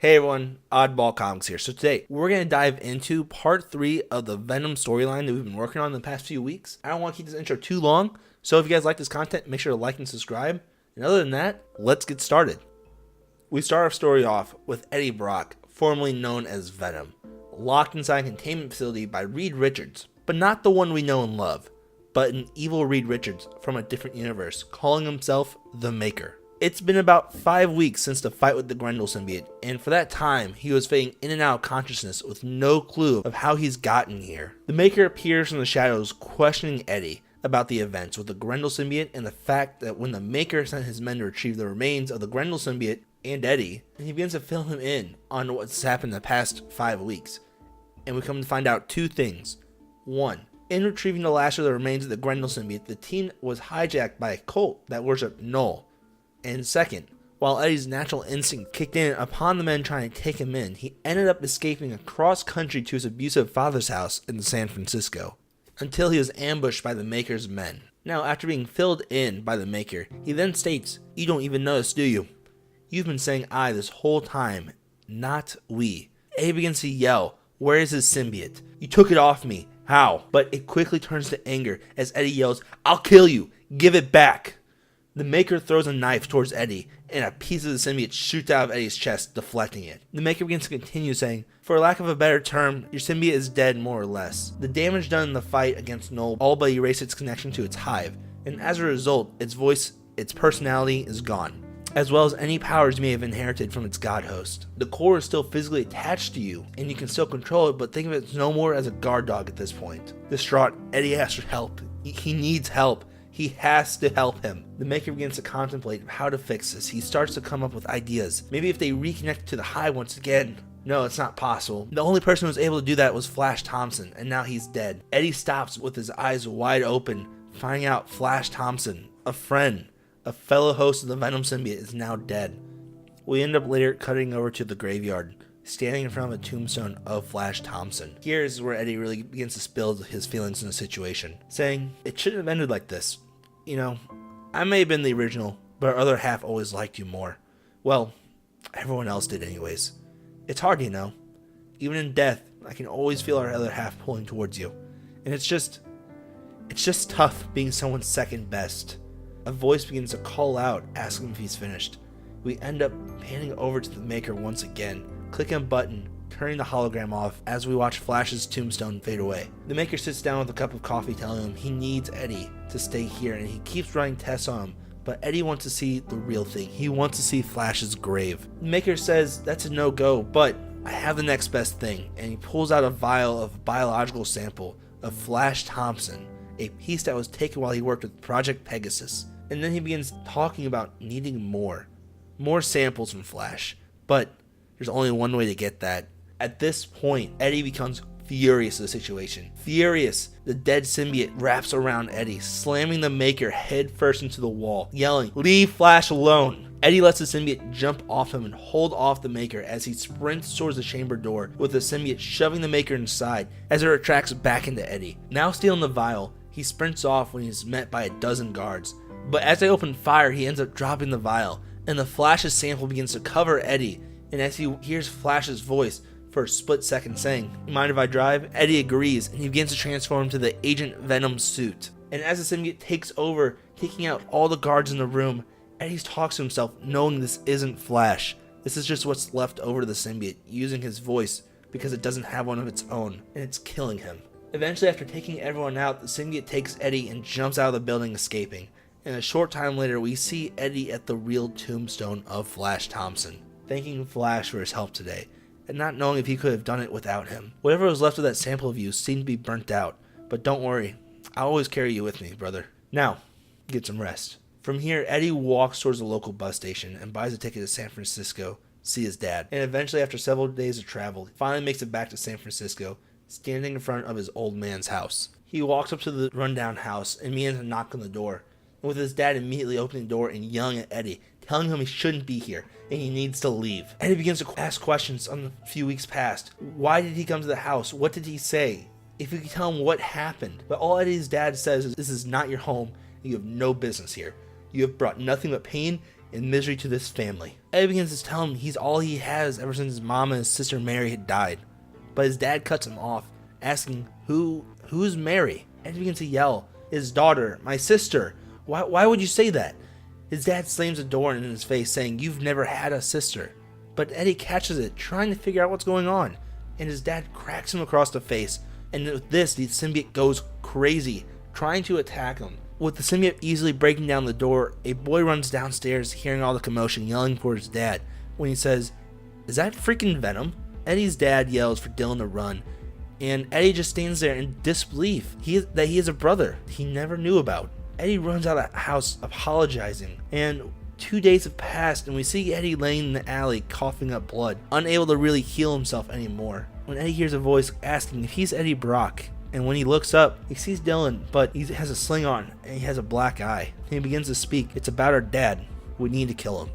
Hey everyone, OddBall Comics here. So today, we're going to dive into part 3 of the Venom storyline that we've been working on in the past few weeks. I don't want to keep this intro too long, so if you guys like this content, make sure to like and subscribe. And other than that, let's get started. We start our story off with Eddie Brock, formerly known as Venom, locked inside a containment facility by Reed Richards, but not the one we know and love, but an evil Reed Richards from a different universe, calling himself the Maker. It's been about 5 weeks since the fight with the Knull symbiote, and for that time, he was fading in and out of consciousness with no clue of how he's gotten here. The Maker appears from the shadows, questioning Eddie about the events with the Knull symbiote and the fact that when the Maker sent his men to retrieve the remains of the Knull symbiote and Eddie, and he begins to fill him in on what's happened the past 5 weeks. And we come to find out 2 things. 1. In retrieving the last of the remains of the Knull symbiote, the team was hijacked by a cult that worshipped Knull. And second, while Eddie's natural instinct kicked in upon the men trying to take him in, he ended up escaping across country to his abusive father's house in San Francisco, until he was ambushed by the Maker's men. Now, after being filled in by the Maker, he then states, "You don't even notice, do you? You've been saying I this whole time, not we." Eddie begins to yell, "Where is his symbiote? You took it off me. How?" But it quickly turns to anger as Eddie yells, "I'll kill you. Give it back." The Maker throws a knife towards Eddie, and a piece of the symbiote shoots out of Eddie's chest, deflecting it. The Maker begins to continue saying, "For lack of a better term, your symbiote is dead more or less. The damage done in the fight against Knull all but erased its connection to its hive, and as a result, its voice, its personality is gone, as well as any powers you may have inherited from its god host. The core is still physically attached to you, and you can still control it, but think of it no more as a guard dog at this point." Distraught, Eddie asks for help. He needs help. He has to help him. The Maker begins to contemplate how to fix this. He starts to come up with ideas. Maybe if they reconnect to the hive once again. No, it's not possible. The only person who was able to do that was Flash Thompson, and now he's dead. Eddie stops with his eyes wide open, finding out Flash Thompson, a friend, a fellow host of the Venom symbiote, is now dead. We end up later cutting over to the graveyard, standing in front of a tombstone of Flash Thompson. Here is where Eddie really begins to spill his feelings in the situation, saying, "It shouldn't have ended like this. You know, I may have been the original, but our other half always liked you more. Well, everyone else did anyways. It's hard, you know. Even in death, I can always feel our other half pulling towards you. And it's just tough being someone's second best." A voice begins to call out, asking him if he's finished. We end up panning over to the Maker once again, clicking a button, turning the hologram off as we watch Flash's tombstone fade away. The Maker sits down with a cup of coffee, telling him he needs Eddie to stay here, and he keeps running tests on him, but Eddie wants to see the real thing. He wants to see Flash's grave. The Maker says that's a no-go, but I have the next best thing, and he pulls out a vial of biological sample of Flash Thompson, a piece that was taken while he worked with Project Pegasus. And then he begins talking about needing more samples from Flash, but there's only one way to get that. At this point, Eddie becomes furious at the situation. Furious, the dead symbiote wraps around Eddie, slamming the Maker head first into the wall, yelling, "Leave Flash alone!" Eddie lets the symbiote jump off him and hold off the Maker as he sprints towards the chamber door, with the symbiote shoving the Maker inside as it retracts back into Eddie. Now stealing the vial, he sprints off when he's met by a dozen guards. But as they open fire, he ends up dropping the vial, and the Flash's sample begins to cover Eddie, and as he hears Flash's voice for a split second saying, "You mind if I drive?" Eddie agrees, and he begins to transform into the Agent Venom suit. And as the symbiote takes over, taking out all the guards in the room, Eddie talks to himself, knowing this isn't Flash. This is just what's left over to the symbiote, using his voice because it doesn't have one of its own, and it's killing him. Eventually, after taking everyone out, the symbiote takes Eddie and jumps out of the building, escaping. And a short time later, we see Eddie at the real tombstone of Flash Thompson, thanking Flash for his help today, and not knowing if he could have done it without him. Whatever was left of that sample of you seemed to be burnt out, but don't worry, I'll always carry you with me, brother. Now, get some rest. From here, Eddie walks towards the local bus station and buys a ticket to San Francisco to see his dad, and eventually, after several days of travel, he finally makes it back to San Francisco, standing in front of his old man's house. He walks up to the rundown house and begins to knock on the door, with his dad immediately opening the door and yelling at Eddie, telling him he shouldn't be here and he needs to leave. Eddie begins to ask questions on the few weeks past. Why did he come to the house? What did he say? If you could tell him what happened. But all Eddie's dad says is, "This is not your home and you have no business here. You have brought nothing but pain and misery to this family. Eddie begins to tell him he's all he has ever since his mom and his sister Mary had died. But his dad cuts him off, asking, who's Mary? Eddie begins to yell, his daughter, my sister. Why would you say that? His dad slams the door in his face, saying, you've never had a sister. But Eddie catches it, trying to figure out what's going on, and his dad cracks him across the face. And with this, the symbiote goes crazy, trying to attack him. With the symbiote easily breaking down the door, a boy runs downstairs, hearing all the commotion, yelling for his dad. When he says, is that freaking Venom? Eddie's dad yells for Dylan to run, and Eddie just stands there in disbelief that he is a brother he never knew about. Eddie runs out of the house apologizing, and 2 days have passed, and we see Eddie laying in the alley coughing up blood, unable to really heal himself anymore. When Eddie hears a voice asking if he's Eddie Brock, and when he looks up, he sees Dylan, but he has a sling on, and he has a black eye. And he begins to speak. It's about our dad. We need to kill him.